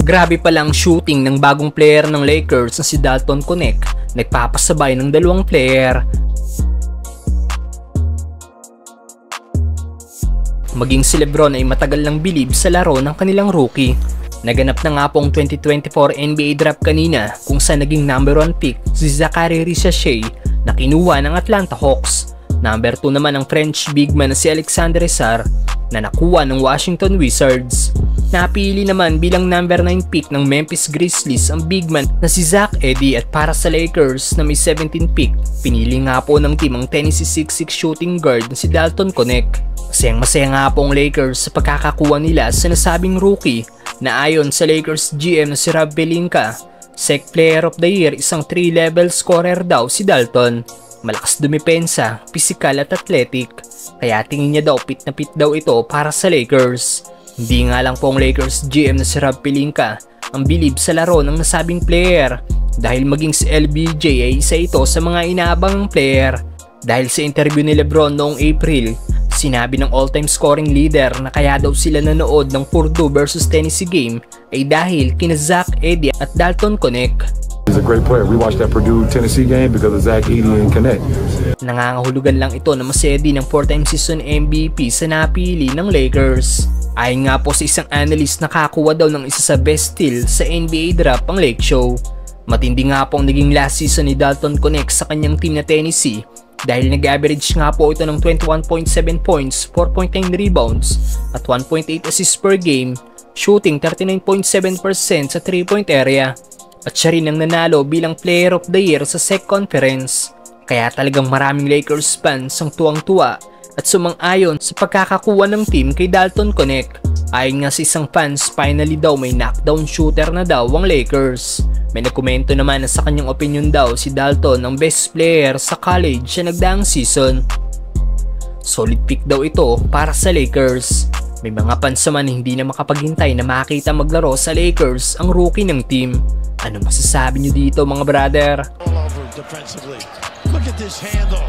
Grabe palang shooting ng bagong player ng Lakers na si Dalton Knecht, nagpapasabay ng dalawang player. Maging si LeBron ay matagal nang bilib sa laro ng kanilang rookie. Naganap na nga pong 2024 NBA draft kanina kung saan naging number 1 pick si Zaccharie Risacher na kinuha ng Atlanta Hawks. Number 2 naman ang French big man na si Alexander Sarr na nakuha ng Washington Wizards. Napili naman bilang number 9 pick ng Memphis Grizzlies ang big man na si Zach Edey, at para sa Lakers na may 17 pick, pinili nga po ng team ang Tennessee 6'6" shooting guard na si Dalton Knecht. Masayang-masaya nga po ang Lakers sa pagkakakuha nila sa nasabing rookie na ayon sa Lakers GM na si Rob Pelinka, SEC Player of the Year, isang 3-level scorer daw si Dalton. Malakas dumipensa, pisikal at athletic, kaya tingin niya daw fit na fit daw ito para sa Lakers. Hindi nga lang po ang Lakers GM na si Rob Pelinka ang bilib sa laro ng nasabing player, dahil maging si LBJ ay isa ito sa mga inaabangang player. Dahil sa interview ni LeBron noong April, sinabi ng all-time scoring leader na kaya daw sila nanood ng Purdue versus Tennessee game ay dahil kina Zach Edey at Dalton Knecht. He's a great player. We watched that Purdue-Tennessee game because of Zach Edey and Knecht. Nangangahulugan lang ito na masedi ng 4-time season MVP sa napili ng Lakers. Ayon nga po sa isang analyst, nakakuha daw ng isa sa best steal sa NBA draft ang Lake Show. Matindi nga po ang naging last season ni Dalton Knecht sa kanyang team na Tennessee, dahil nag-average nga po ito ng 21.7 points, 4.9 rebounds at 1.8 assists per game, shooting 39.7% sa 3-point area. At siya rin ang nanalo bilang Player of the Year sa SEC Conference. Kaya talagang maraming Lakers fans ang tuwang-tuwa at sumang-ayon sa pagkakakuha ng team kay Dalton Knecht. Ayon nga sa isang fans, finally daw may knockdown shooter na daw ang Lakers. May nagkomento naman na sa kanyang opinion daw si Dalton ang best player sa college sa nagdaang season. Solid pick daw ito para sa Lakers. May mga fans naman hindi na makapaghintay na makita maglaro sa Lakers ang rookie ng team. Ano masasabi nyo dito mga brother? All over defensively. Look at this handle.